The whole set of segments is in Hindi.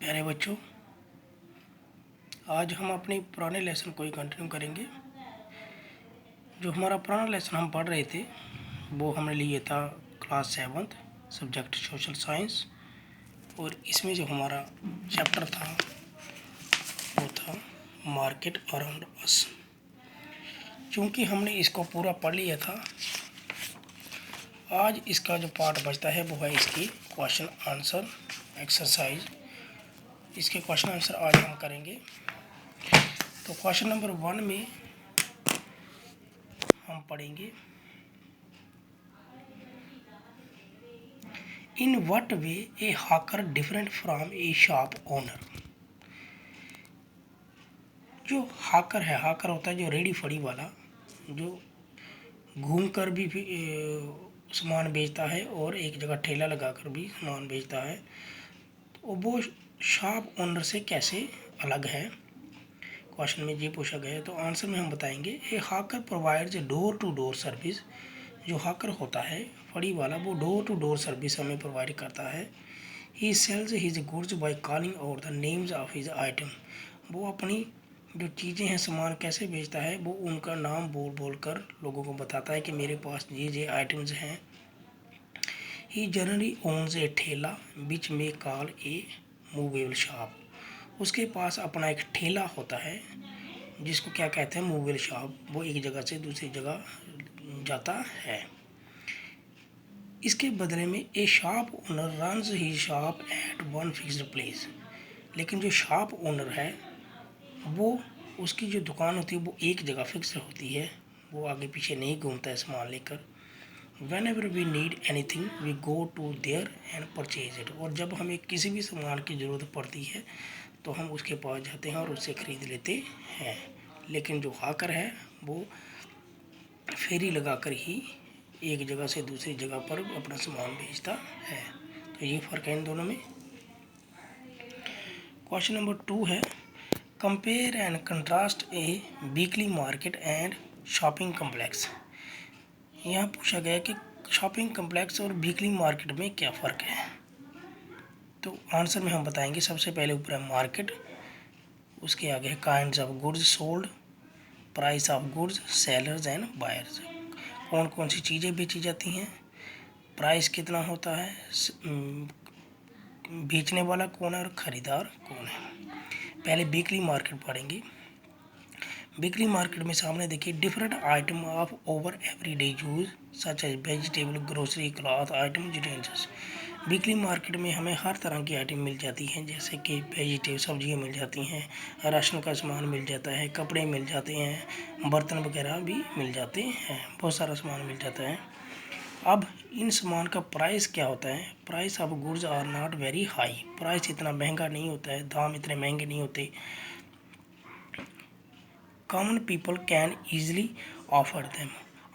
प्यारे बच्चों, आज हम अपने पुराने लेसन को ही कंटिन्यू करेंगे। जो हमारा पुराना लेसन हम पढ़ रहे थे वो हमने लिए था क्लास 7 सब्जेक्ट सोशल साइंस, और इसमें जो हमारा चैप्टर था वो था मार्केट अराउंड अस। चूँकि हमने इसको पूरा पढ़ लिया था, आज इसका जो पार्ट बचता है वो है इसकी क्वेश्चन आंसर एक्सरसाइज। इसके क्वेश्चन आंसर आज हम करेंगे। तो क्वेश्चन नंबर 1 में हम पढ़ेंगे, in what way A hawker different from A shop owner. जो हॉकर है, हॉकर होता है जो रेडी फड़ी वाला, जो घूम कर भी सामान बेचता है और एक जगह ठेला लगाकर भी सामान बेचता है, तो वो शॉप ओनर से कैसे अलग है। क्वेश्चन में ये पूछा गया है, तो आंसर में हम बताएंगे, a hawker provides door to door service. जो हॉकर होता है फड़ी वाला, वो डोर टू डोर सर्विस हमें प्रोवाइड करता है। He sells his goods by calling out the names of his item. वो अपनी जो चीज़ें हैं, सामान कैसे बेचता है, वो उनका नाम बोल बोल कर लोगों को बताता है कि मेरे पास ये आइटम्स हैं। ही जनरली ओन्स ए ठेला विच में कॉल ए मूवेबल शॉप। उसके पास अपना एक ठेला होता है जिसको क्या कहते हैं, मूवेबल शॉप। वो एक जगह से दूसरी जगह जाता है। इसके बदले में a shop owner runs his shop at one fixed place. लेकिन जो शॉप ओनर है वो, उसकी जो दुकान होती है वो एक जगह फिक्स होती है, वो आगे पीछे नहीं घूमता है सामान लेकर। Whenever we need anything, we go to there and purchase it। और जब हमें किसी भी सामान की ज़रूरत पड़ती है तो हम उसके पास जाते हैं और उससे ख़रीद लेते हैं। लेकिन जो हॉकर है वो फेरी लगाकर ही एक जगह से दूसरी जगह पर अपना सामान बेचता है। तो ये फ़र्क है इन दोनों में। क्वेश्चन नंबर 2 है, compare and contrast A weekly market and shopping complex. यहाँ पूछा गया कि शॉपिंग कम्प्लेक्स और वीकली मार्केट में क्या फ़र्क है। तो आंसर में हम बताएंगे, सबसे पहले ऊपर है मार्केट, उसके आगे है kinds of goods sold, price of goods, sellers and buyers. कौन कौन सी चीज़ें बेची जाती हैं, प्राइस कितना होता है, बेचने वाला कौन है और ख़रीदार कौन है। पहले वीकली मार्केट पढ़ेंगे। वीकली मार्केट में सामने देखिए, different item of over everyday use such as vegetable, grocery, cloth item, utensils. Weekly market में हमें हर तरह की आइटम मिल जाती हैं, जैसे कि वेजिटेबल सब्जियां मिल जाती हैं, राशन का सामान मिल जाता है, कपड़े मिल जाते हैं, बर्तन वगैरह भी मिल जाते हैं, बहुत सारा सामान मिल जाता है। अब इन सामान का प्राइस क्या होता है, price of goods are not very high. Price इतना महंगा नहीं होता है, दाम इतने महंगे नहीं होते। Common people can easily offer them.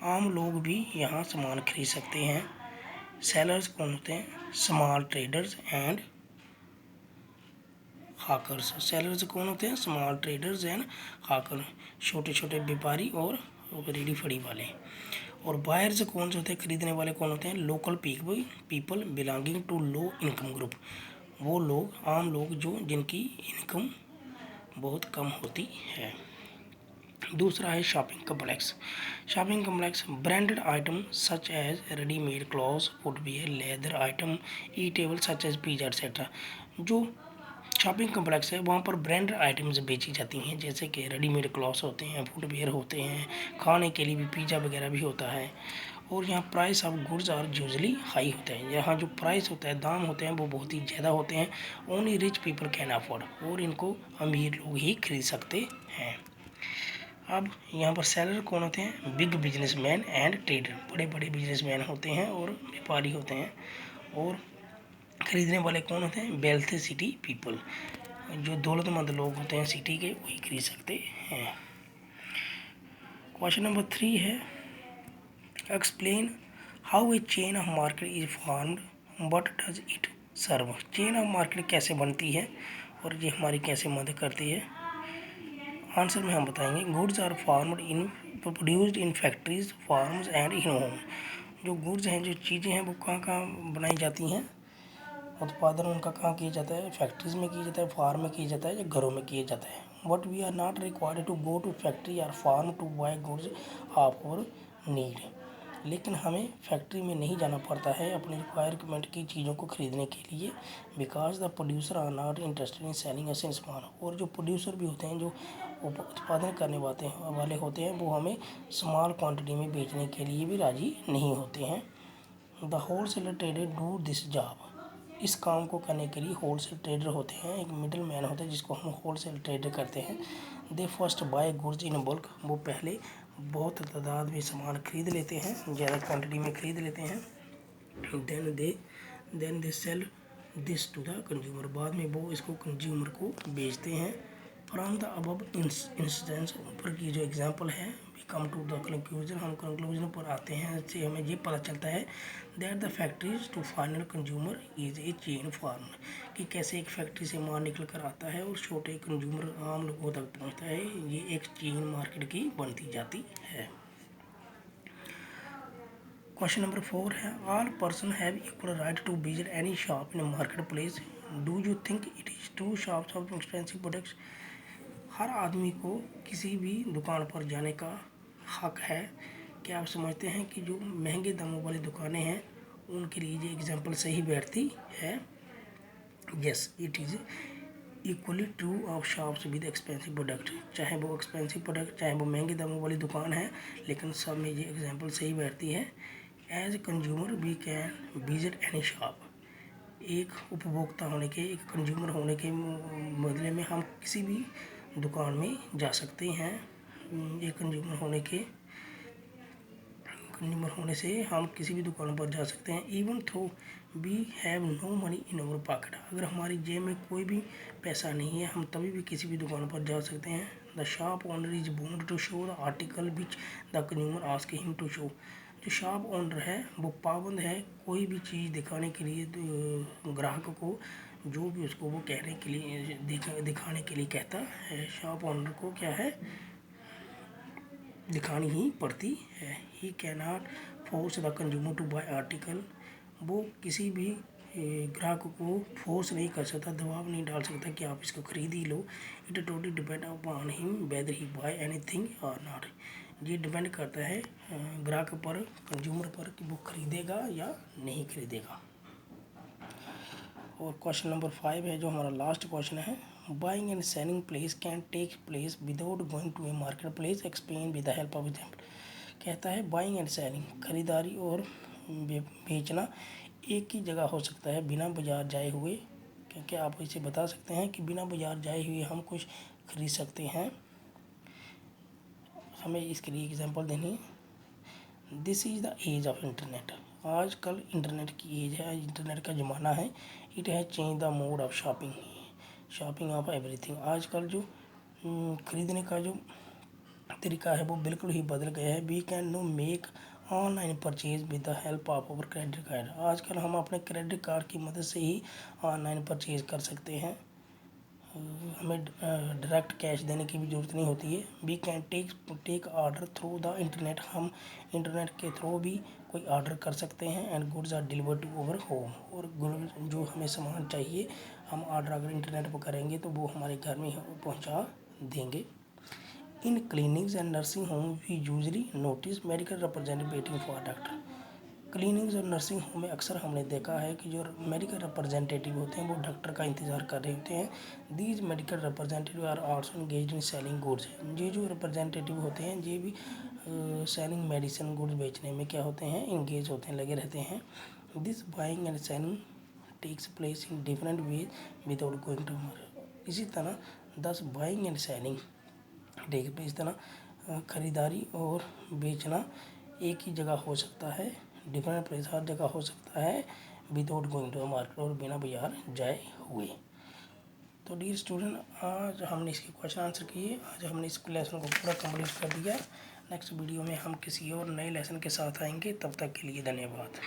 आम लोग भी यहाँ सामान खरीद सकते हैं। सेलर्स कौन होते हैं, small traders and hawkers. Sellers कौन होते हैं, स्मॉल ट्रेडर्स एंड हॉकर, छोटे छोटे व्यापारी और रेडी फड़ी वाले। और बायर्स कौन से होते हैं, खरीदने वाले कौन होते हैं, local people belonging to low income group. वो लोग, आम लोग जो जिनकी इनकम बहुत कम होती है। दूसरा है shopping complex. Shopping complex branded item such as readymade clothes, footwear, leather item, eatable such as pizza etcetera. जो शॉपिंग कम्प्लेक्स है वहाँ पर ब्रांडेड आइटम्स बेची जाती हैं, जैसे कि रेडीमेड क्लॉथ्स होते हैं, फुटवियर होते हैं, खाने के लिए भी पिज़्ज़ा वगैरह भी होता है। और यहाँ price of goods are usually high होते हैं। यहाँ जो प्राइस होता है, दाम होते हैं, वो बहुत ही ज़्यादा होते हैं। Only rich people can afford, और इनको अमीर लोग ही खरीद सकते हैं। अब यहाँ पर सेलर कौन होते हैं, बिग बिजनेसमैन एंड ट्रेडर। बड़े बड़े बिजनेसमैन होते हैं और व्यापारी होते हैं। और ख़रीदने वाले कौन होते हैं, वेल्थी सिटी पीपल। जो दौलतमंद लोग होते हैं सिटी के, वही खरीद सकते हैं। क्वेश्चन नंबर 3 है, explain how a chain of market is formed, what does it serve. Chain of market कैसे बनती है और ये हमारी कैसे मदद करती है। आंसर में हम बताएंगे, goods are formed in produced in factories, farms and in home. जो गुड्स हैं, जो चीज़ें हैं, वो कहाँ कहाँ बनाई जाती हैं, उत्पादन उनका कहाँ किया जाता है, फैक्ट्रीज में किया जाता है, फार्म में किया जाता है या घरों में किया जाता है। But we are not required to go to factory और farm to buy goods of our need. लेकिन हमें फैक्ट्री में नहीं जाना पड़ता है अपनी रिक्वायरमेंट की चीज़ों को खरीदने के लिए, because the producer are not interested in selling us in small. और जो प्रोड्यूसर भी होते हैं, जो उत्पादन करने वाले होते हैं, वो हमें स्मॉल क्वांटिटी में बेचने के लिए भी राजी नहीं होते हैं। The wholesaler trader do this job. इस काम को करने के लिए होल सेल ट्रेडर होते हैं, एक मिडिल मैन होता है जिसको हम होल सेल ट्रेडर करते हैं। They first buy goods in bulk. वो पहले बहुत तादाद में सामान खरीद लेते हैं, ज़्यादा क्वांटिटी में खरीद लेते हैं। Then they sell this to the consumer. बाद में वो इसको कंज्यूमर को बेचते हैं। फ्रॉम द अबव इंस्टेंस, ऊपर की जो एग्जांपल है, we come to the conclusion. हम कंक्लूजन पर आते हैं। इससे हमें ये पता चलता है that the factories to final consumer is a chain form, कि कैसे एक फैक्ट्री से माल निकल कर आता है और छोटे कंज्यूमर आम लोगों तक पहुंचता है। ये एक चेन मार्केट की बनती जाती है। क्वेश्चन नंबर 4 है, all person have equal right to visit any shop in market place. Do you think it is to shops of expensive products. हर आदमी को किसी भी दुकान पर जाने का हक है। क्या आप समझते हैं कि जो महंगे दामों वाली दुकानें हैं उनके लिए ये एग्जांपल सही बैठती है? Yes, it is equally true of shops with expensive product. चाहे वो एक्सपेंसिव प्रोडक्ट, चाहे वो महंगे दामों वाली दुकान है, लेकिन सब में ये एग्जांपल सही बैठती है। As consumer we can visit any shop. एक उपभोक्ता होने के, एक कंज्यूमर होने के बदले में हम किसी भी दुकान में जा सकते हैं। एक कंज्यूमर होने से हम किसी भी दुकान पर जा सकते हैं। Even though we have no money in our pocket. अगर हमारी जेब में कोई भी पैसा नहीं है, हम तभी भी किसी भी दुकान पर जा सकते हैं। The shop owner is bound to show the article which the consumer ask him to show. जो शॉप ओनर है वो पाबंद है कोई भी चीज़ दिखाने के लिए ग्राहक को, जो भी उसको वो कहने के लिए दिखाने के लिए कहता है, शॉप ओनर को क्या है, दिखानी ही पड़ती है। He can not force the consumer to buy article. वो किसी भी ग्राहक को फोर्स नहीं कर सकता, दबाव नहीं डाल सकता कि आप इसको खरीद ही लो। It totally depend upon him whether he buy anything और नॉट। ये डिपेंड करता है ग्राहक पर, कंज्यूमर पर, कि वो खरीदेगा या नहीं खरीदेगा। और क्वेश्चन नंबर 5 है जो हमारा लास्ट क्वेश्चन है, buying and selling place can take place without going to a market place, explain with the help of example. कहता है बाइंग एंड सेलिंग, खरीदारी और बेचना एक ही जगह हो सकता है बिना बाजार जाए हुए। क्योंकि आप इसे बता सकते हैं कि बिना बाजार जाए हुए हम कुछ खरीद सकते हैं। हमें इसके लिए एग्जांपल देनी है। This is the age of internet. आजकल इंटरनेट की एज है, इंटरनेट का ज़माना है। It has change the mode of shopping of everything. आजकल जो खरीदने का जो तरीका है वो बिल्कुल ही बदल गया है। We can no make online purchase with the help of our credit card. आजकल हम अपने क्रेडिट कार्ड की मदद से ही ऑनलाइन परचेज कर सकते हैं। हमें डायरेक्ट कैश देने की भी ज़रूरत नहीं होती है। We can take order through the internet. हम इंटरनेट के थ्रू भी कोई ऑर्डर कर सकते हैं। And goods are deliver to our home. और जो हमें सामान चाहिए हम ऑर्डर अगर इंटरनेट पर करेंगे तो वो हमारे घर में पहुंचा देंगे। In clinics and nursing home we usually notice medical representative for doctor. Clinics और नर्सिंग होम में अक्सर हमने देखा है कि जो मेडिकल रिप्रेजेंटेटिव होते हैं वो डॉक्टर का इंतज़ार कर रहे होते हैं। These medical representative are also engaged in selling goods. ये जो रिप्रेजेंटेटिव होते हैं ये भी सेलिंग मेडिसिन गुड्स बेचने में क्या होते हैं, इंगेज होते हैं, लगे रहते हैं। This buying and selling takes place in different way without going to market. इसी तरह thus buying and selling take place, इस तरह खरीदारी और बेचना एक ही जगह हो सकता है, डिफरेंट प्लेस हर जगह हो सकता है, विदाउट गोइंग टू मार्केट, और बिना बाजार जाए हुए। तो डियर स्टूडेंट, आज हमने इसके क्वेश्चन आंसर किए। आज हमने इस लेसन को पूरा कंप्लीट कर दिया। नेक्स्ट वीडियो में हम किसी और नए लेसन के साथ आएंगे। तब तक के लिए धन्यवाद।